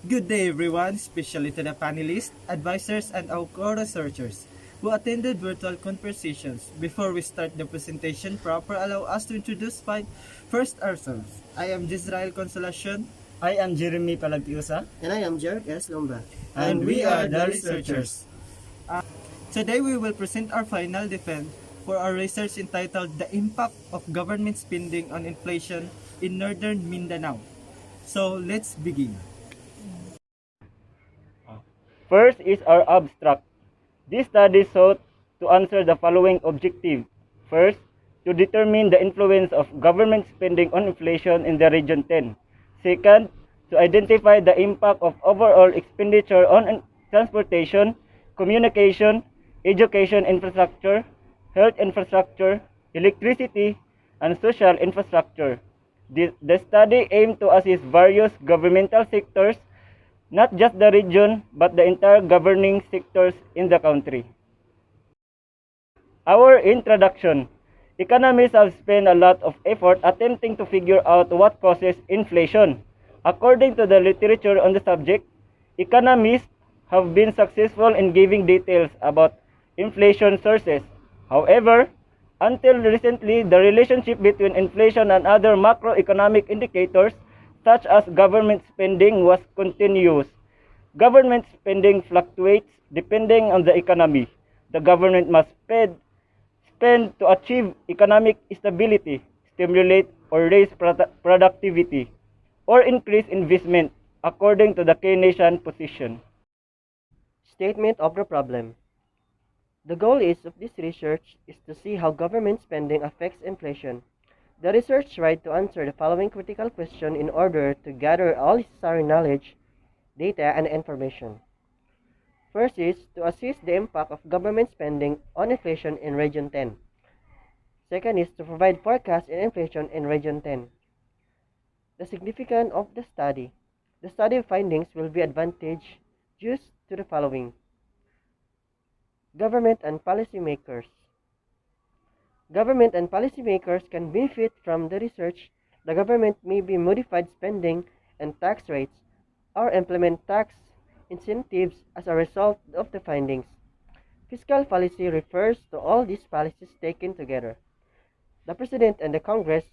Good day everyone, especially to the panelists, advisors, and our co-researchers who attended virtual conversations. Before we start the presentation proper, allow us to introduce first ourselves. I am Jisrael Consolacion. I am Jeremy Palagtiusa. And I am Jeric S. Lomba. And we are the researchers. Today we will present our final defense for our research entitled The Impact of Government Spending on Inflation in Northern Mindanao. So let's begin. First is our abstract. This study sought to answer the following objective. First, to determine the influence of government spending on inflation in the Region 10. Second, to identify the impact of overall expenditure on transportation, communication, education infrastructure, health infrastructure, electricity, and social infrastructure. The study aimed to assist various governmental sectors, not just the region, but the entire governing sectors in the country. Our introduction. Economists have spent a lot of effort attempting to figure out what causes inflation. According to the literature on the subject, economists have been successful in giving details about inflation sources. However, until recently, the relationship between inflation and other macroeconomic indicators such as government spending was continuous. Government spending fluctuates depending on the economy. The government must spend to achieve economic stability, stimulate or raise productivity, or increase investment according to the Keynesian position. Statement of the problem. The goal of this research is to see how government spending affects inflation. The research tried to answer the following critical question in order to gather all necessary knowledge, data, and information. First is to assess the impact of government spending on inflation in Region 10. Second is to provide forecast in inflation in Region 10. The significance of the study. The study findings will be advantageous to the following. Government and policymakers. Government and policymakers can benefit from the research. The government may be modified spending and tax rates or implement tax incentives as a result of the findings. Fiscal policy refers to all these policies taken together. The President and the Congress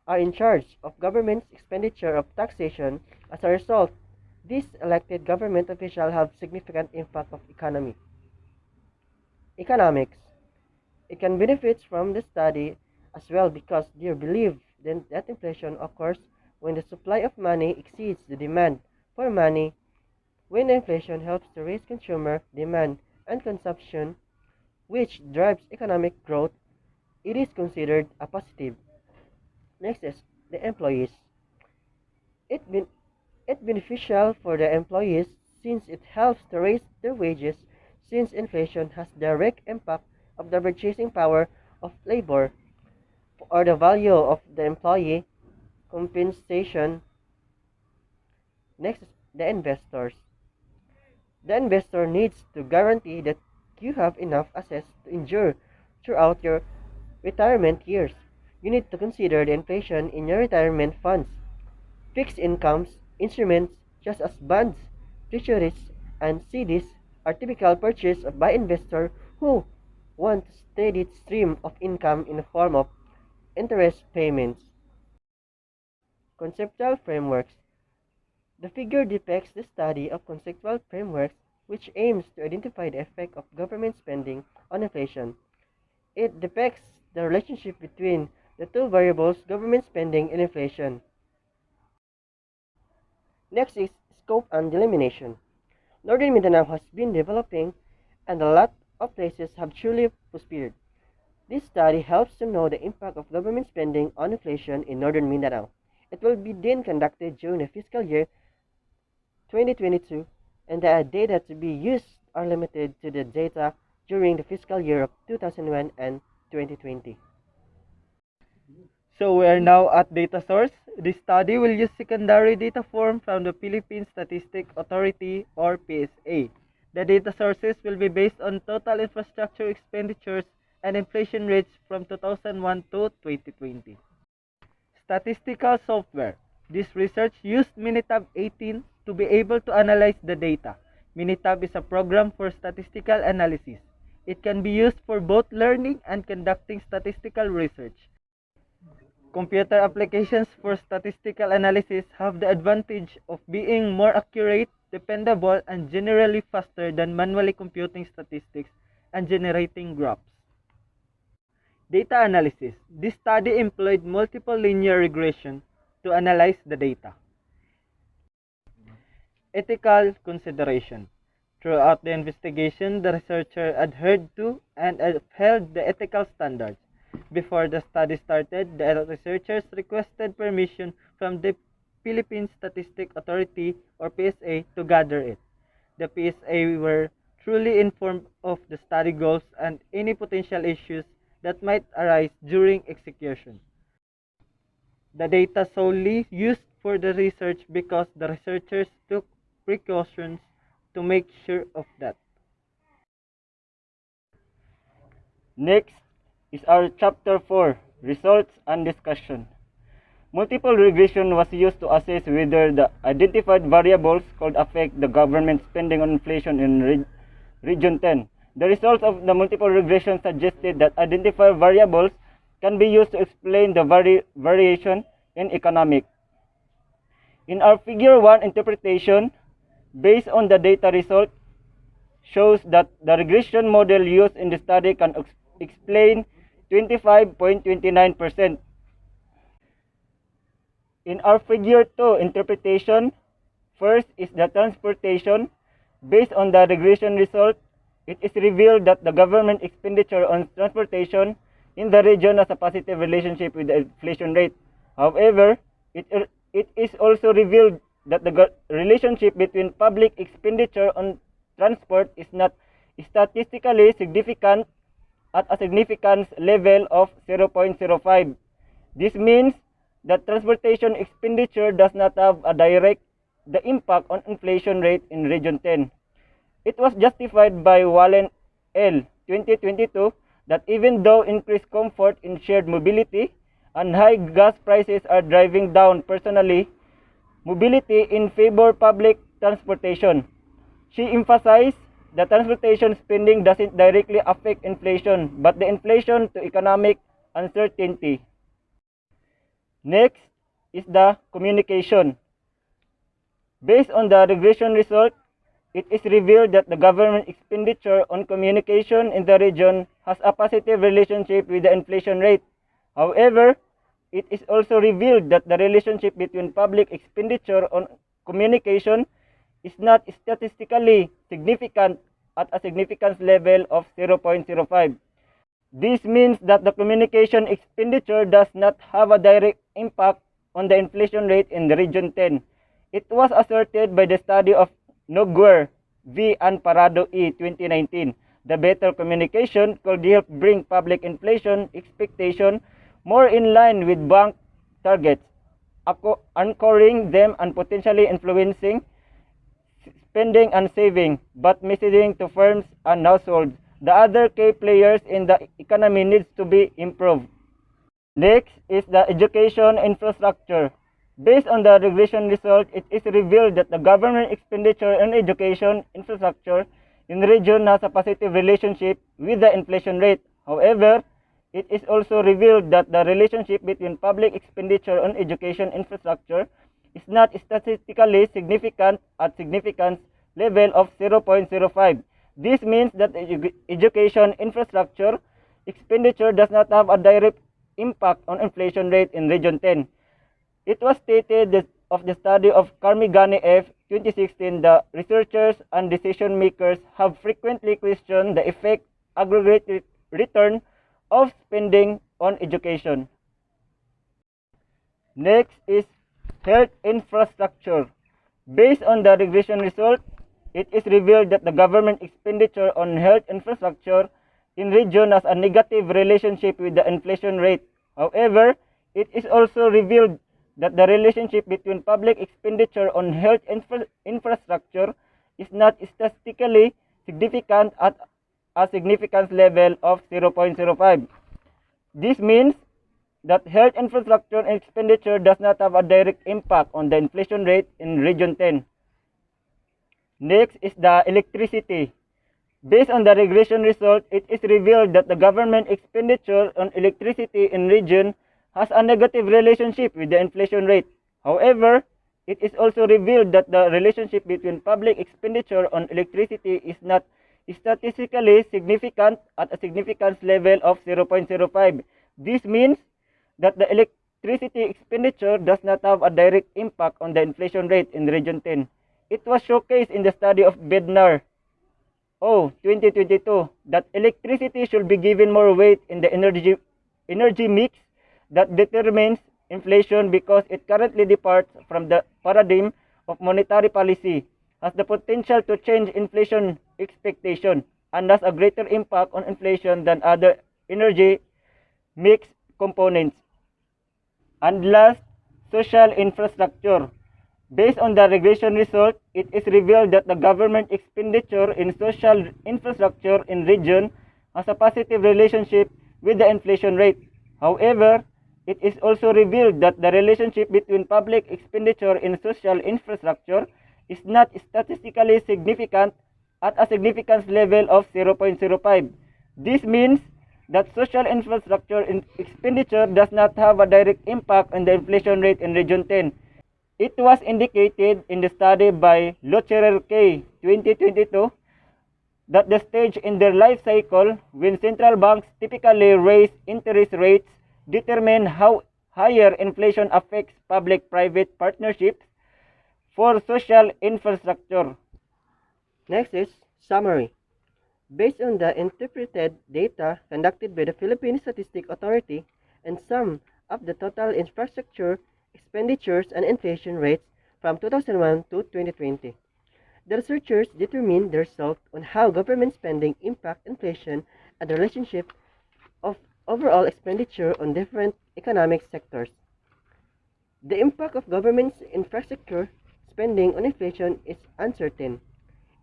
are in charge of government's expenditure of taxation. As a result, these elected government officials have significant impact of economy. Economics. It can benefit from the study as well because they believe that inflation occurs when the supply of money exceeds the demand for money. When inflation helps to raise consumer demand and consumption, which drives economic growth, it is considered a positive. Next is the employees. It beneficial for the employees since it helps to raise their wages, since inflation has direct impact of the purchasing power of labor or the value of the employee compensation. Next is the investors. The investor needs to guarantee that you have enough assets to endure throughout your retirement years. You need to consider the inflation in your retirement funds. Fixed incomes instruments such as bonds, treasuries, and CDs are typical purchased by investors who want a steady stream of income in the form of interest payments. Conceptual frameworks. The figure depicts the study of conceptual frameworks which aims to identify the effect of government spending on inflation. It depicts the relationship between the two variables government spending and inflation. Next is scope and delimitation. Northern Mindanao has been developing and a lot of places have truly prospered. This study helps to know the impact of government spending on inflation in Northern Mindanao. It will be then conducted during the fiscal year 2022 and the data to be used are limited to the data during the fiscal year of 2001 and 2020. So we are now at data source. This study will use secondary data form from the Philippine Statistics Authority or PSA. The data sources will be based on total infrastructure expenditures and inflation rates from 2001 to 2020. Statistical software. This research used Minitab 18 to be able to analyze the data. Minitab is a program for statistical analysis. It can be used for both learning and conducting statistical research. Computer applications for statistical analysis have the advantage of being more accurate, dependable, and generally faster than manually computing statistics and generating graphs. Data analysis. This study employed multiple linear regression to analyze the data. Ethical consideration. Throughout the investigation, the researcher adhered to and upheld the ethical standards. Before the study started, the researchers requested permission from the Philippine Statistics Authority or PSA to gather it. The PSA were truly informed of the study goals and any potential issues that might arise during execution. The data solely used for the research because the researchers took precautions to make sure of that. Next is our Chapter 4, Results and Discussion. Multiple regression was used to assess whether the identified variables could affect the government spending on inflation in Region 10. The results of the multiple regression suggested that identified variables can be used to explain the variation in economic. In our Figure 1 interpretation, based on the data result, shows that the regression model used in the study can explain 25.29%. In our Figure 2 interpretation, first is the transportation. Based on the regression result, it is revealed that the government expenditure on transportation in the region has a positive relationship with the inflation rate. However, it is also revealed that the relationship between public expenditure on transport is not statistically significant at a significance level of 0.05. This means that transportation expenditure does not have a direct impact on inflation rate in Region 10. It was justified by Wallen L. 2022 that even though increased comfort in shared mobility and high gas prices are driving down personally mobility in favor public transportation, she emphasized that transportation spending doesn't directly affect inflation, but the inflation to economic uncertainty. Next is the communication. Based on the regression result, it is revealed that the government expenditure on communication in the region has a positive relationship with the inflation rate. However, it is also revealed that the relationship between public expenditure on communication is not statistically significant at a significance level of 0.05. This means that the communication expenditure does not have a direct impact on the inflation rate in the Region 10. It was asserted by the study of Noguer V. and Parado E. 2019. The better communication could help bring public inflation expectation more in line with bank targets, anchoring them and potentially influencing spending and saving, but messaging to firms and households. The other key players in the economy needs to be improved. Next is the education infrastructure. Based on the regression result, it is revealed that the government expenditure on education infrastructure in the region has a positive relationship with the inflation rate. However, it is also revealed that the relationship between public expenditure on education infrastructure is not statistically significant at significance level of 0.05. This means that education infrastructure expenditure does not have a direct impact on inflation rate in Region 10. It was stated that of the study of Karmigani F. 2016, the researchers and decision makers have frequently questioned the effect aggregate return of spending on education. Next is health infrastructure. Based on the regression result, it is revealed that the government expenditure on health infrastructure in region has a negative relationship with the inflation rate. However, it is also revealed that the relationship between public expenditure on health infrastructure is not statistically significant at a significance level of 0.05. This means that health infrastructure expenditure does not have a direct impact on the inflation rate in Region 10. Next is the electricity. Based on the regression result, it is revealed that the government expenditure on electricity in region has a negative relationship with the inflation rate. However, it is also revealed that the relationship between public expenditure on electricity is not statistically significant at a significance level of 0.05. This means that the electricity expenditure does not have a direct impact on the inflation rate in Region 10. It was showcased in the study of Bednar 2022 that electricity should be given more weight in the energy mix that determines inflation because it currently departs from the paradigm of monetary policy, has the potential to change inflation expectation, and has a greater impact on inflation than other energy mix components. And last, social infrastructure. Based on the regression result, it is revealed that the government expenditure in social infrastructure in region has a positive relationship with the inflation rate. However, it is also revealed that the relationship between public expenditure in social infrastructure is not statistically significant at a significance level of 0.05. This means that social infrastructure expenditure does not have a direct impact on the inflation rate in Region 10. It was indicated in the study by Locherer K. 2022 that the stage in their life cycle when central banks typically raise interest rates determine how higher inflation affects public-private partnerships for social infrastructure. Next is summary. Based on the interpreted data conducted by the Philippine Statistics Authority and some of the total infrastructure expenditures and inflation rates from 2001 to 2020. The researchers determined the result on how government spending impact inflation and the relationship of overall expenditure on different economic sectors. The impact of government's infrastructure spending on inflation is uncertain.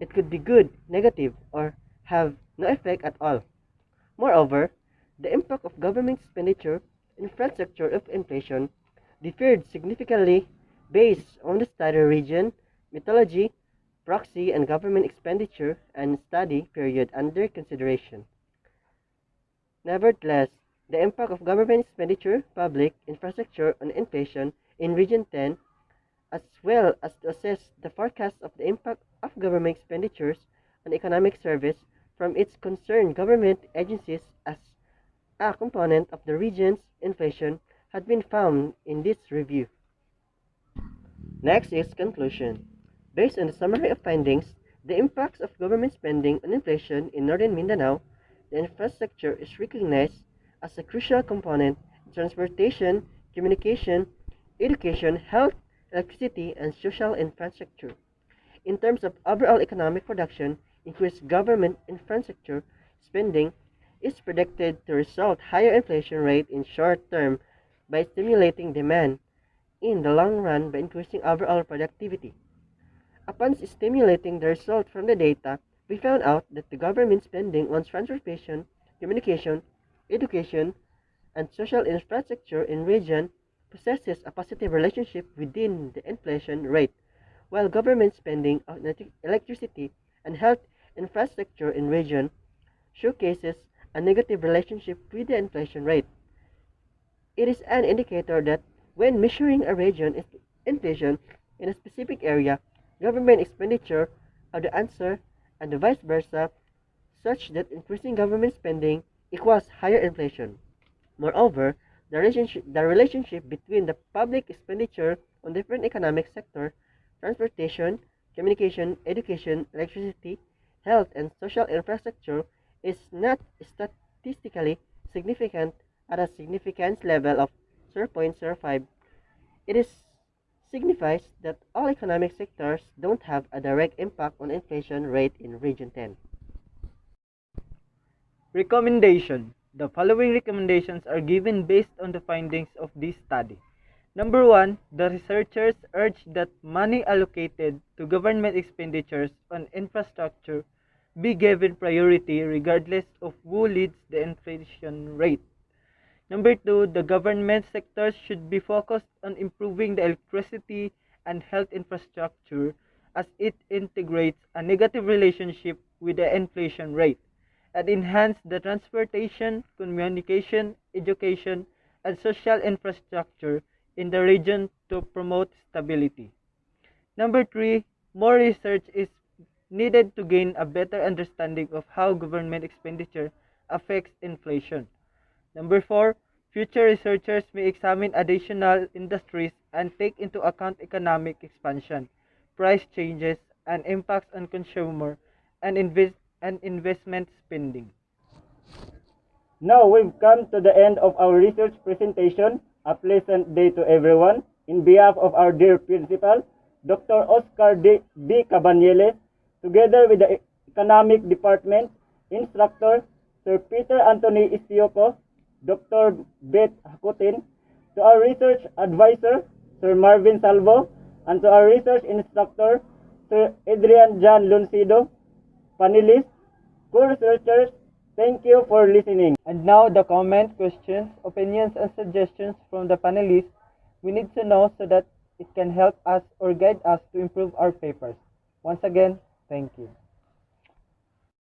It could be good, negative, or have no effect at all. Moreover, the impact of government expenditure infrastructure of inflation differed significantly based on the study region, methodology, proxy, and government expenditure and study period under consideration. Nevertheless, the impact of government expenditure, public infrastructure on inflation in Region 10, as well as to assess the forecast of the impact of government expenditures on economic service from its concerned government agencies as a component of the region's inflation had been found in this review. Next is conclusion. Based on the summary of findings, the impacts of government spending on inflation in Northern Mindanao, the infrastructure is recognized as a crucial component in transportation, communication, education, health, electricity, and social infrastructure. In terms of overall economic production, increased government infrastructure spending is predicted to result higher inflation rate in short term by stimulating demand in the long run by increasing overall productivity. Upon stimulating the result from the data, we found out that the government spending on transportation, communication, education, and social infrastructure in region possesses a positive relationship within the inflation rate, while government spending on electricity and health infrastructure in region showcases a negative relationship with the inflation rate. It is an indicator that when measuring a region's inflation in a specific area, government expenditure are the answer and the vice versa, such that increasing government spending equals higher inflation. Moreover, the relationship between the public expenditure on different economic sectors, transportation, communication, education, electricity, health, and social infrastructure is not statistically significant at a significance level of 0.05. It signifies that all economic sectors don't have a direct impact on inflation rate in Region 10. Recommendation. The following recommendations are given based on the findings of this study. Number 1, the researchers urge that money allocated to government expenditures on infrastructure be given priority regardless of who leads the inflation rate. Number 2, the government sectors should be focused on improving the electricity and health infrastructure as it integrates a negative relationship with the inflation rate and enhance the transportation, communication, education, and social infrastructure in the region to promote stability. Number three, more research is needed to gain a better understanding of how government expenditure affects inflation. Number four, future researchers may examine additional industries and take into account economic expansion, price changes, and impacts on consumer and investment spending. Now we've come to the end of our research presentation. A pleasant day to everyone. In behalf of our dear principal, Dr. Oscar B. Cabanilles, together with the Economic Department instructor, Sir Peter Anthony Istioco, Dr. Beth Hakutin, to our research advisor, Sir Marvin Salvo, and to our research instructor, Sir Adrian John Luncido, panelists, co-researchers, thank you for listening. And now the comments, questions, opinions, and suggestions from the panelists we need to know so that it can help us or guide us to improve our papers. Once again, thank you.